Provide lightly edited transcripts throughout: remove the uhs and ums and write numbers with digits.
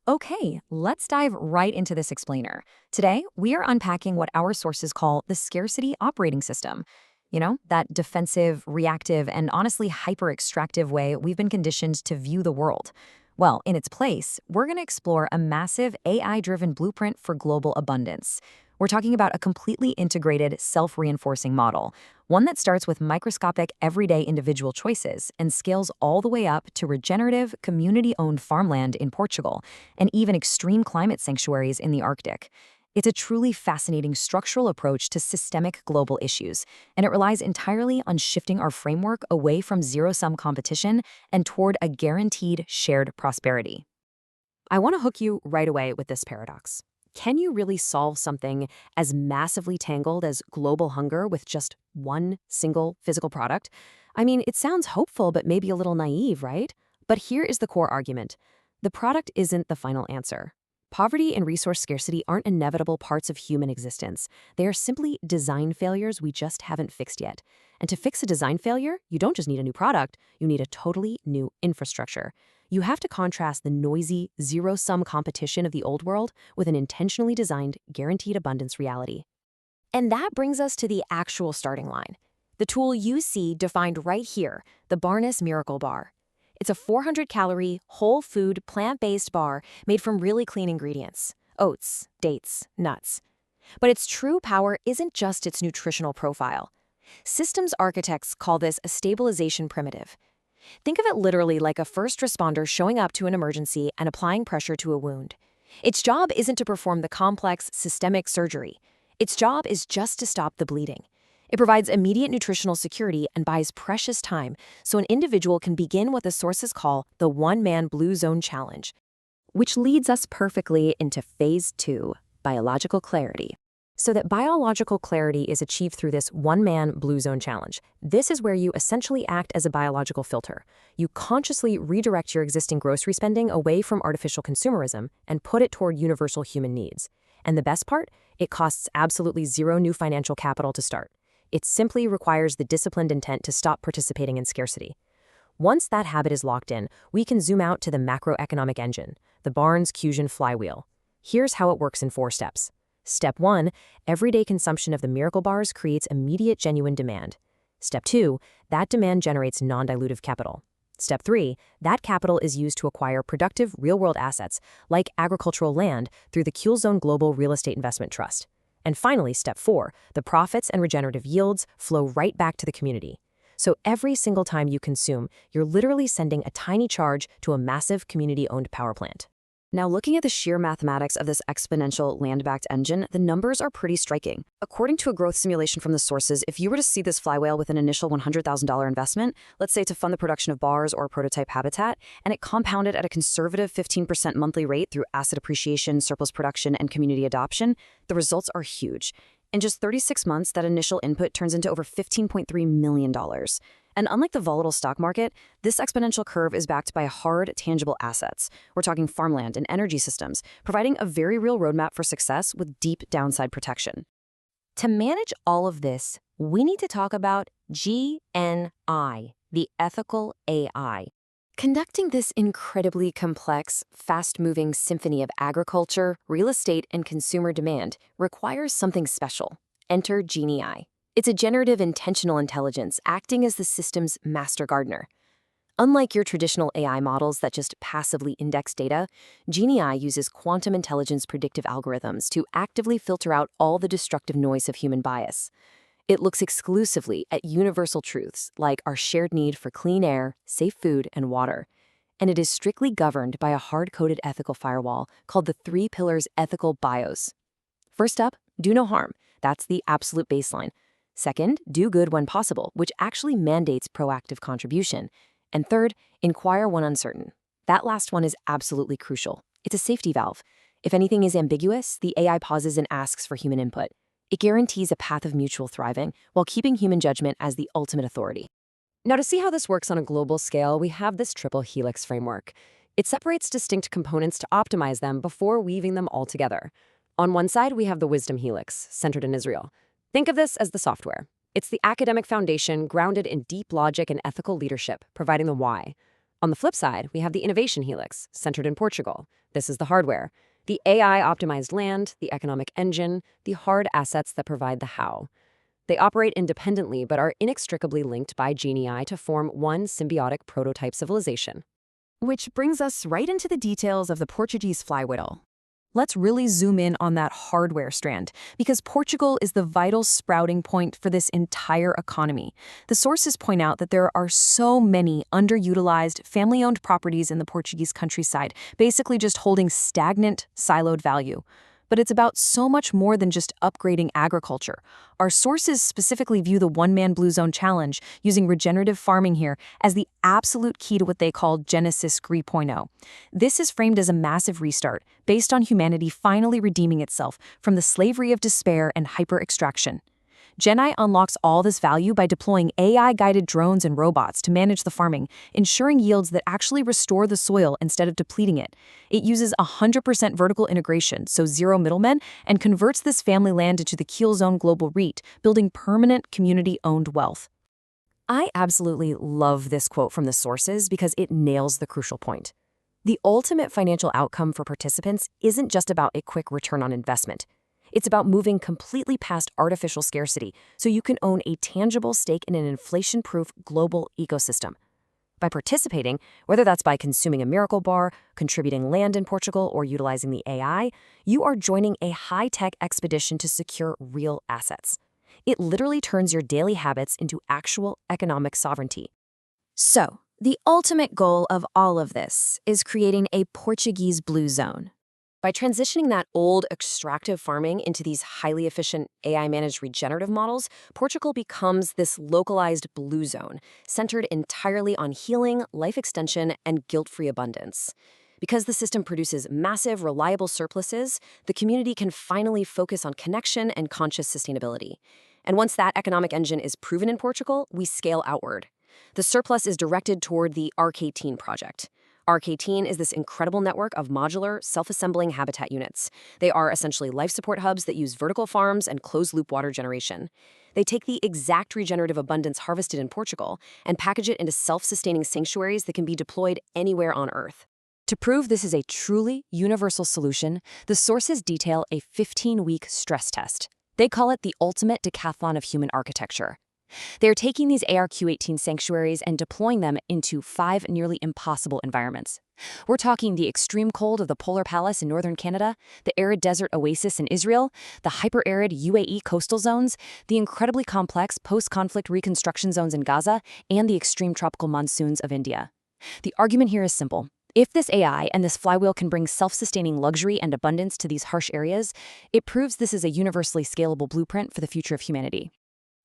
Okay, let's dive right into this explainer. Today, we are unpacking what our sources call the scarcity operating system. That defensive, reactive, and honestly hyper extractive way we've been conditioned to view the world. Well, in its place, we're going to explore a massive AI driven blueprint for global abundance. We're talking about a completely integrated, self reinforcing model, one that starts with microscopic, everyday individual choices and scales all the way up to regenerative, community owned farmland in Portugal and even extreme climate sanctuaries in the Arctic. It's a truly fascinating structural approach to systemic global issues, and it relies entirely on shifting our framework away from zero-sum competition and toward a guaranteed shared prosperity. I want to hook you right away with this paradox. Can you really solve something as massively tangled as global hunger with just one single physical product? I mean, it sounds hopeful, but maybe a little naive, right? But here is the core argument. The product isn't the final answer. Poverty and resource scarcity aren't inevitable parts of human existence. They are simply design failures we just haven't fixed yet. And to fix a design failure, you don't just need a new product, you need a totally new infrastructure. You have to contrast the noisy, zero-sum competition of the old world with an intentionally designed, guaranteed abundance reality. And that brings us to the actual starting line. The tool you see defined right here, the Barnes Miracle Bar. It's a 400-calorie, whole food, plant-based bar made from really clean ingredients: oats, dates, nuts. But its true power isn't just its nutritional profile. Systems architects call this a stabilization primitive. Think of it literally like a first responder showing up to an emergency and applying pressure to a wound. Its job isn't to perform the complex, systemic surgery. Its job is just to stop the bleeding. It provides immediate nutritional security and buys precious time so an individual can begin what the sources call the one-man blue zone challenge, which leads us perfectly into phase 2, biological clarity. So that biological clarity is achieved through this one-man blue zone challenge. This is where you essentially act as a biological filter. You consciously redirect your existing grocery spending away from artificial consumerism and put it toward universal human needs. And the best part? It costs absolutely zero new financial capital to start. It simply requires the disciplined intent to stop participating in scarcity. Once that habit is locked in, we can zoom out to the macroeconomic engine, the Barnes-Cusion flywheel. Here's how it works in 4 steps. Step 1, everyday consumption of the miracle bars creates immediate genuine demand. Step 2, that demand generates non-dilutive capital. Step 3, that capital is used to acquire productive real-world assets, like agricultural land, through the Kuhlzone Global Real Estate Investment Trust. And finally, Step 4, the profits and regenerative yields flow right back to the community. So every single time you consume, you're literally sending a tiny charge to a massive community-owned power plant. Now, looking at the sheer mathematics of this exponential land-backed engine, the numbers are pretty striking. According to a growth simulation from the sources, if you were to see this flywheel with an initial $100,000 investment, let's say to fund the production of bars or a prototype habitat, and it compounded at a conservative 15% monthly rate through asset appreciation, surplus production, and community adoption, the results are huge. In just 36 months, that initial input turns into over $15.3 million. And unlike the volatile stock market, this exponential curve is backed by hard, tangible assets. We're talking farmland and energy systems, providing a very real roadmap for success with deep downside protection. To manage all of this, we need to talk about GNI, the ethical AI. Conducting this incredibly complex, fast-moving symphony of agriculture, real estate, and consumer demand requires something special. Enter GenAI. It's a generative intentional intelligence acting as the system's master gardener. Unlike your traditional AI models that just passively index data, GenAI uses quantum intelligence predictive algorithms to actively filter out all the destructive noise of human bias. It looks exclusively at universal truths like our shared need for clean air, safe food, and water. And it is strictly governed by a hard-coded ethical firewall called the 3 Pillars Ethical BIOS. First up, do no harm. That's the absolute baseline. Second, do good when possible, which actually mandates proactive contribution. And third, inquire when uncertain. That last one is absolutely crucial. It's a safety valve. If anything is ambiguous, the AI pauses and asks for human input. It guarantees a path of mutual thriving while keeping human judgment as the ultimate authority. Now, to see how this works on a global scale, we have this triple helix framework. It separates distinct components to optimize them before weaving them all together. On one side, we have the wisdom helix, centered in Israel. Think of this as the software. It's the academic foundation grounded in deep logic and ethical leadership, providing the why. On the flip side, we have the innovation helix, centered in Portugal. This is the hardware. The AI-optimized land, the economic engine, the hard assets that provide the how. They operate independently but are inextricably linked by GenAI to form one symbiotic prototype civilization. Which brings us right into the details of the Portuguese flywheel. Let's really zoom in on that hardware strand, because Portugal is the vital sprouting point for this entire economy. The sources point out that there are so many underutilized, family-owned properties in the Portuguese countryside, basically just holding stagnant, siloed value. But it's about so much more than just upgrading agriculture. Our sources specifically view the one-man blue zone challenge, using regenerative farming here, as the absolute key to what they call Genesis 3.0. This is framed as a massive restart, based on humanity finally redeeming itself from the slavery of despair and hyper-extraction. GenAI unlocks all this value by deploying AI-guided drones and robots to manage the farming, ensuring yields that actually restore the soil instead of depleting it. It uses 100% vertical integration, so zero middlemen, and converts this family land into the Kiel Zone global REIT, building permanent community-owned wealth. I absolutely love this quote from the sources because it nails the crucial point. The ultimate financial outcome for participants isn't just about a quick return on investment. It's about moving completely past artificial scarcity so you can own a tangible stake in an inflation-proof global ecosystem. By participating, whether that's by consuming a miracle bar, contributing land in Portugal, or utilizing the AI, you are joining a high-tech expedition to secure real assets. It literally turns your daily habits into actual economic sovereignty. So, the ultimate goal of all of this is creating a Portuguese blue zone. By transitioning that old extractive farming into these highly efficient AI-managed regenerative models, Portugal becomes this localized blue zone, centered entirely on healing, life extension, and guilt-free abundance. Because the system produces massive, reliable surpluses, the community can finally focus on connection and conscious sustainability. And once that economic engine is proven in Portugal, we scale outward. The surplus is directed toward the ARC18 project. ARC18 is this incredible network of modular, self-assembling habitat units. They are essentially life support hubs that use vertical farms and closed-loop water generation. They take the exact regenerative abundance harvested in Portugal and package it into self-sustaining sanctuaries that can be deployed anywhere on Earth. To prove this is a truly universal solution, the sources detail a 15-week stress test. They call it the ultimate decathlon of human architecture. They're taking these ARQ18 sanctuaries and deploying them into 5 nearly impossible environments. We're talking the extreme cold of the Polar Palace in northern Canada, the arid desert oasis in Israel, the hyper-arid UAE coastal zones, the incredibly complex post-conflict reconstruction zones in Gaza, and the extreme tropical monsoons of India. The argument here is simple. If this AI and this flywheel can bring self-sustaining luxury and abundance to these harsh areas, it proves this is a universally scalable blueprint for the future of humanity.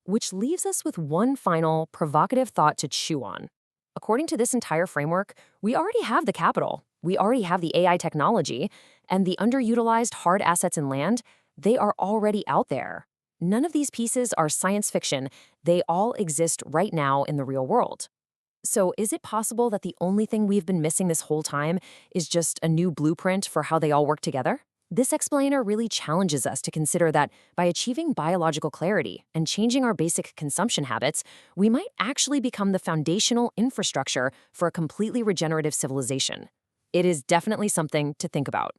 Which leaves us with one final, provocative thought to chew on. According to this entire framework, we already have the capital, we already have the AI technology, and the underutilized hard assets in land, they are already out there. None of these pieces are science fiction, they all exist right now in the real world. So is it possible that the only thing we've been missing this whole time is just a new blueprint for how they all work together? This explainer really challenges us to consider that by achieving biological clarity and changing our basic consumption habits, we might actually become the foundational infrastructure for a completely regenerative civilization. It is definitely something to think about.